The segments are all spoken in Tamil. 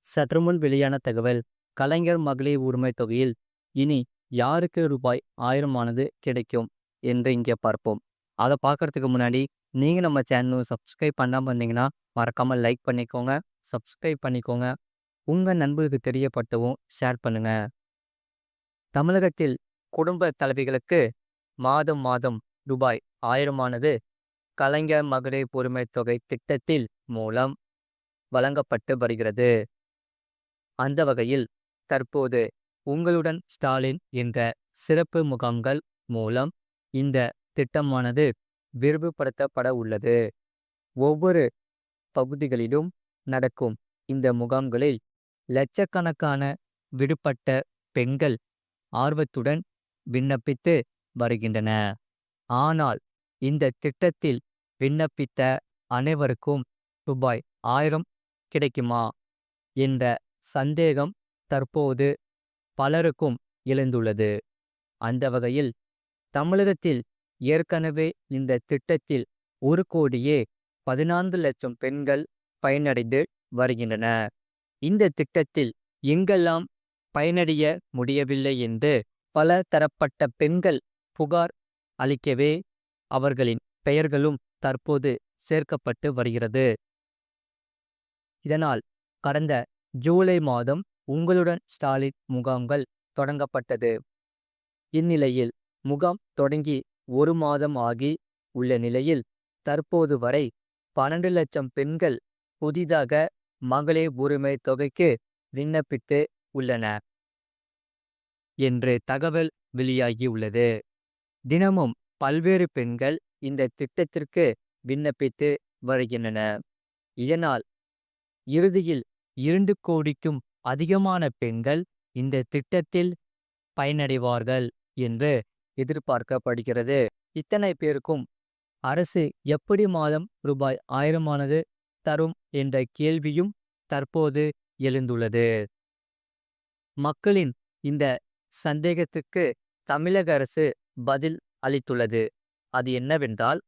சற்றுமுன் வெளியான தகவல். கலைஞர் மகளிர் உரிமை தொகையில் இனி யாருக்கு ரூபாய் 1000 ஆனது கிடைக்கும் என்று இங்கே பார்ப்போம். அதை பார்க்கறதுக்கு முன்னாடி நீங்கள் நம்ம சேனலும் சப்ஸ்கிரைப் பண்ணாமல் இருந்தீங்கன்னா மறக்காமல் லைக் பண்ணிக்கோங்க, சப்ஸ்கிரைப் பண்ணிக்கோங்க. உங்கள் நண்பர்களுக்கு தெரியப்படுத்தவும் ஷேர் பண்ணுங்க. தமிழகத்தில் குடும்ப தலைவிகளுக்கு மாதம் மாதம் ரூபாய் 1000 ஆனது கலைஞர் மகளிர் உரிமை தொகை திட்டத்தில் மூலம் வழங்கப்பட்டு வருகிறது. அந்த வகையில் தற்போது உங்களுடன் ஸ்டாலின் என்ற சிறப்பு முகாம்கள் மூலம் இந்த திட்டமானது விரிவுபடுத்தப்பட உள்ளது. ஒவ்வொரு பகுதிகளிலும் நடக்கும் இந்த முகாம்களில் லட்சக்கணக்கான விடுபட்ட பெண்கள் ஆர்வத்துடன் விண்ணப்பித்து வருகின்றன. ஆனால் இந்த திட்டத்தில் விண்ணப்பித்த அனைவருக்கும் ரூபாய் 1000 கிடைக்குமா என்ற சந்தேகம் தற்போது பலருக்கும் எழுந்துள்ளது. அந்த வகையில் தமிழகத்தில் ஏற்கனவே இந்த திட்டத்தில் 1,14,00,000 பெண்கள் பயனடைந்து வருகின்றன. இந்த திட்டத்தில் எங்கெல்லாம் பயனடைய முடியவில்லை என்று பல தரப்பட்ட பெண்கள் புகார் அளிக்கவே அவர்களின் பெயர்களும் தற்போது சேர்க்கப்பட்டு வருகிறது. இதனால் கடந்த ஜூலை மாதம் உங்களுடன் ஸ்டாலின் முகாம்கள் தொடங்கப்பட்டது. இந்நிலையில் முகாம் தொடங்கி 1 மாதம் ஆகி உள்ள நிலையில் தற்போது வரை 12 லட்சம் பெண்கள் புதிதாக மகளிர் உரிமை தொகைக்கு விண்ணப்பித்து உள்ளனர் என்று தகவல் வெளியாகியுள்ளது. தினமும் பல்வேறு பெண்கள் இந்த திட்டத்திற்கு விண்ணப்பித்து வருகின்றனர். இதனால் இறுதியில் 2 கோடிக்கும் அதிகமான பெண்கள் இந்த திட்டத்தில் பயனடைவார்கள் என்று எதிர்பார்க்கப்படுகிறது. இத்தனை பேருக்கும் அரசு எப்படி மாதம் ரூபாய் 1000 ஆனது தரும் என்ற கேள்வியும் தற்போது எழுந்துள்ளது. மக்களின் இந்த சந்தேகத்துக்கு தமிழக அரசு பதில் அளித்துள்ளது. அது என்னவென்றால்,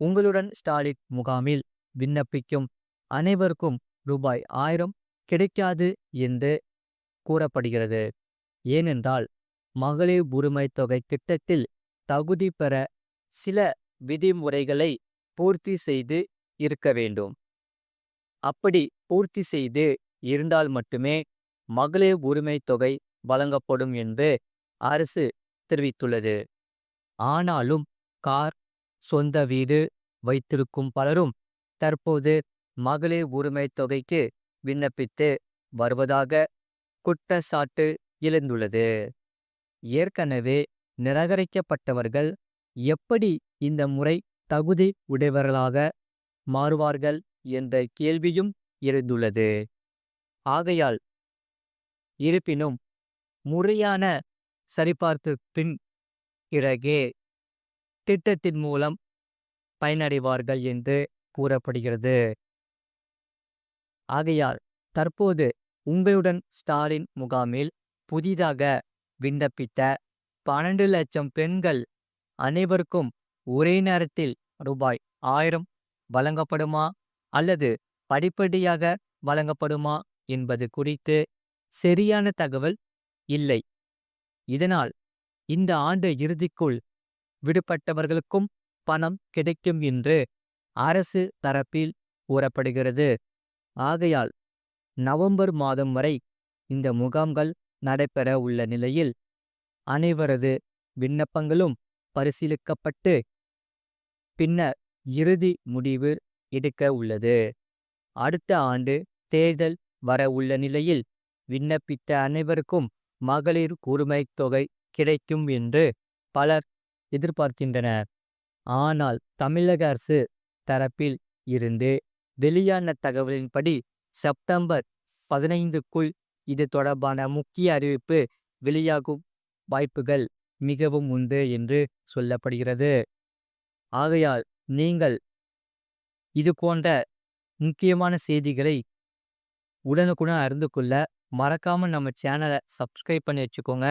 உங்களுடன் ஸ்டாலின் முகாமில் விண்ணப்பிக்கும் அனைவருக்கும் ரூபாய் 1000 கிடைக்காது என்று கூறப்படுகிறது. ஏனென்றால் மகளிர் உரிமை தொகை திட்டத்தில் தகுதி பெற சில விதிமுறைகளை பூர்த்தி செய்து இருக்க வேண்டும். அப்படி பூர்த்தி செய்து இருந்தால் மட்டுமே மகளிர் உரிமை தொகை வழங்கப்படும் என்று அரசு தெரிவித்துள்ளது. ஆனாலும் கார், சொந்த வீடு வைத்திருக்கும் பலரும் தற்போது மகளிர் உரிமை தொகைக்கு விண்ணப்பித்து வருவதாக குற்றச்சாட்டு எழுந்துள்ளது. ஏற்கனவே நிராகரிக்கப்பட்டவர்கள் எப்படி இந்த முறை தகுதி உடையவர்களாக மாறுவார்கள் என்ற கேள்வியும் எழுந்துள்ளது. ஆகையால் இருப்பினும் முறையான சரிபார்ப்பு பிறகே திட்டத்தின் மூலம் பயனடைவார்கள் என்று கூறப்படுகிறது. ஆகையால் தற்போது உங்களுடன் ஸ்டாலின் முகாமில் புதிதாக விண்ணப்பித்த 12 லட்சம் பெண்கள் அனைவருக்கும் ஒரே நேரத்தில் ரூபாய் 1000 வழங்கப்படுமா அல்லது படிப்படியாக வழங்கப்படுமா என்பது குறித்து சரியான தகவல் இல்லை. இதனால் இந்த ஆண்டு இறுதிக்குள் விடுபட்டவர்களுக்கும் பணம் கிடைக்கும் என்று அரசு தரப்பில் கூறப்படுகிறது. ஆகையால் நவம்பர் மாதம் வரை இந்த முகாம்கள் நடைபெற உள்ள நிலையில் அனைவரது விண்ணப்பங்களும் பரிசீலிக்கப்பட்டு பின்னர் இறுதி முடிவு எடுக்க உள்ளது. அடுத்த ஆண்டு தேர்தல் வர உள்ள நிலையில் விண்ணப்பித்த அனைவருக்கும் மகளிர் உரிமை தொகை கிடைக்கும் என்று பலர் எதிர்பார்க்கின்றனர். ஆனால் தமிழக அரசு தரப்பில் இருந்து வெளியான தகவலின்படி செப்டம்பர் 15க்குள் இது தொடர்பான முக்கிய அறிவிப்பு வெளியாகும் வாய்ப்புகள் மிகவும் உண்டு என்று சொல்லப்படுகிறது. ஆகையால் நீங்கள் இது போன்ற முக்கியமான செய்திகளை உடனுக்குடன் அறிந்து கொள்ள மறக்காமல் நம்ம சேனலை சப்ஸ்கிரைப் பண்ணி வச்சுக்கோங்க.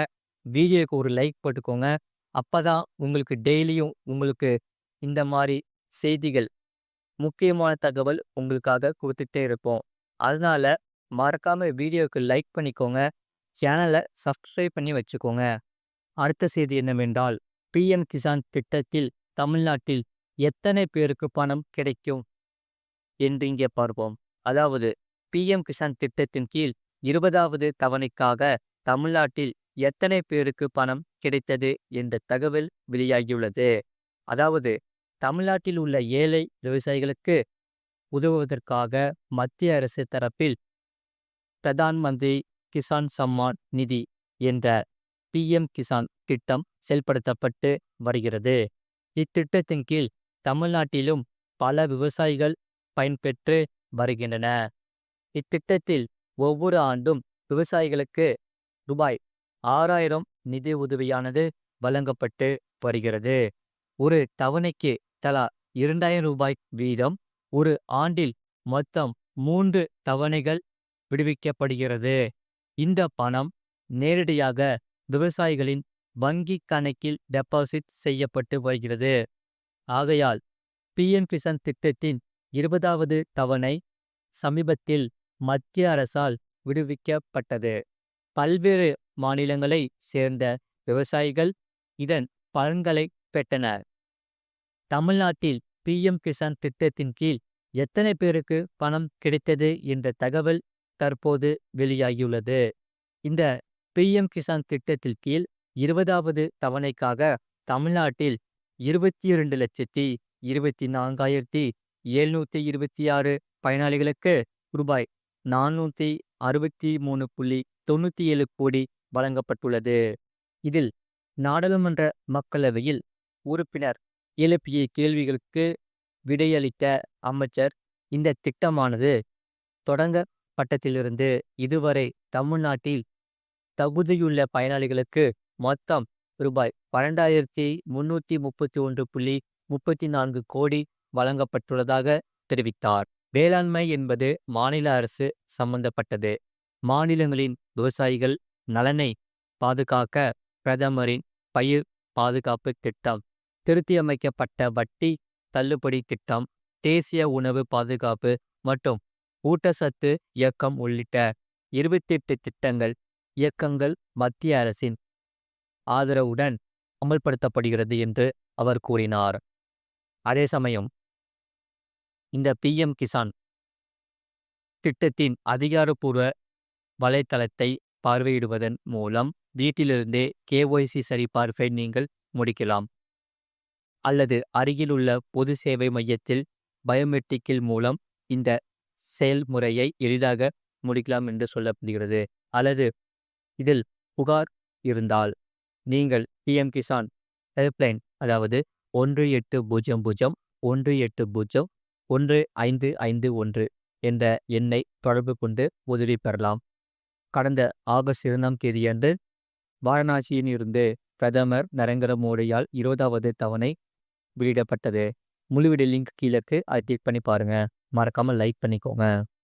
வீடியோக்கு ஒரு லைக் போட்டுக்கோங்க. அப்பதான் உங்களுக்கு டெய்லியும் உங்களுக்கு இந்த மாதிரி செய்திகள், முக்கியமான தகவல் உங்களுக்காக கொடுத்துட்டே இருப்போம். அதனால மறக்காம வீடியோக்கு லைக் பண்ணிக்கோங்க. சேனலை சப்ஸ்கிரைப் பண்ணி வச்சுக்கோங்க. அடுத்த செய்தி என்னவென்றால், பிஎம் கிசான் திட்டத்தில் தமிழ்நாட்டில் எத்தனை பேருக்கு பணம் கிடைக்கும் என்று இங்கே பார்ப்போம். அதாவது பிஎம் கிசான் திட்டத்தின் கீழ் 20வது தவணைக்காக தமிழ்நாட்டில் எத்தனை பேருக்கு பணம் கிடைத்தது என்ற தகவல் வெளியாகியுள்ளது. அதாவது தமிழ்நாட்டில் உள்ள ஏழை விவசாயிகளுக்கு உதவுவதற்காக மத்திய அரசு தரப்பில் பிரதான் மந்திரி கிசான் சம்மான் நிதி என்ற பிஎம் கிசான் திட்டம் செயல்படுத்தப்பட்டு வருகிறது. இத்திட்டத்தின் கீழ் தமிழ்நாட்டிலும் பல விவசாயிகள் பயன்பெற்று வருகின்றன. இத்திட்டத்தில் ஒவ்வொரு ஆண்டும் விவசாயிகளுக்கு ரூபாய் 6000 நிதி உதவியானது வழங்கப்பட்டு வருகிறது. ஒரு தவணைக்கு தலா 2000 ரூபாய் வீதம் ஒரு ஆண்டில் மொத்தம் 3 தவணைகள் விடுவிக்கப்படுகிறது. இந்த பணம் நேரடியாக விவசாயிகளின் வங்கி கணக்கில் டெபாசிட் செய்யப்பட்டு வருகிறது. ஆகையால் பிஎம் கிசான் திட்டத்தின் 20வது தவணை சமீபத்தில் மத்திய அரசால் விடுவிக்கப்பட்டது. பல்வேறு மாநிலங்களை சேர்ந்த விவசாயிகள் இதன் பலன்களை பெற்றனர். தமிழ்நாட்டில் பிஎம் கிசான் திட்டத்தின் கீழ் எத்தனை பேருக்கு பணம் கிடைத்தது என்ற தகவல் தற்போது வெளியாகியுள்ளது. இந்த பிஎம் கிசான் திட்டத்தில் கீழ் 20வது தவணைக்காக தமிழ்நாட்டில் 22,24,726 பயனாளிகளுக்கு ரூபாய் 463.97 கோடி வழங்கப்பட்டுள்ளது. இதில் நாடாளுமன்ற மக்களவையில் உறுப்பினர் எழுப்பிய கேள்விகளுக்கு விடையளித்த அமைச்சர், இந்த திட்டமானது தொடங்கப்பட்டதிலிருந்து இதுவரை தமிழ்நாட்டில் தகுதியுள்ள பயனாளிகளுக்கு மொத்தம் ரூபாய் 12,331.34 கோடி வழங்கப்பட்டுள்ளதாக தெரிவித்தார். வேளாண்மை என்பது மாநில அரசு சம்பந்தப்பட்டது. மாநிலங்களின் விவசாயிகள் நலனை பாதுகாக்க பிரதமரின் பயிர் பாதுகாப்பு திட்டம், திருத்தியமைக்கப்பட்ட வட்டி தள்ளுபடி திட்டம், தேசிய உணவு பாதுகாப்பு மற்றும் ஊட்டச்சத்து இயக்கம் உள்ளிட்ட 28 திட்டங்கள் இயக்கங்கள் மத்திய அரசின் ஆதரவுடன் அமல்படுத்தப்படுகிறது என்று அவர் கூறினார். அதே சமயம் இந்த பிஎம் கிசான் திட்டத்தின் அதிகாரப்பூர்வ வலைத்தளத்தை பார்வையிடுவதன் மூலம் வீட்டிலிருந்தே கேஒய்சி சரிபார்ப்பை நீங்கள் முடிக்கலாம். அல்லது அருகிலுள்ள பொது சேவை மையத்தில் பயோமெட்ரிக்கில் மூலம் இந்த செயல்முறையை எளிதாக முடிக்கலாம் என்று சொல்லப்படுகிறது. அல்லது இதில் புகார் இருந்தால் நீங்கள் பிஎம் கிசான் ஹெல்ப்லைன், அதாவது 1800 1801 என்ற எண்ணை தொடர்பு கொண்டு உதவி பெறலாம். கடந்த ஆகஸ்ட் 2ஆம் தேதியன்று வாரணாசியில் இருந்து பிரதமர் நரேந்திர மோடியால் 20வது தவணை வெளியிடப்பட்டது. முழு வீடியோ லிங்க் கீழே அதை கிளிக் பண்ணி பாருங்க. மறக்காம லைக் பண்ணிக்கோங்க.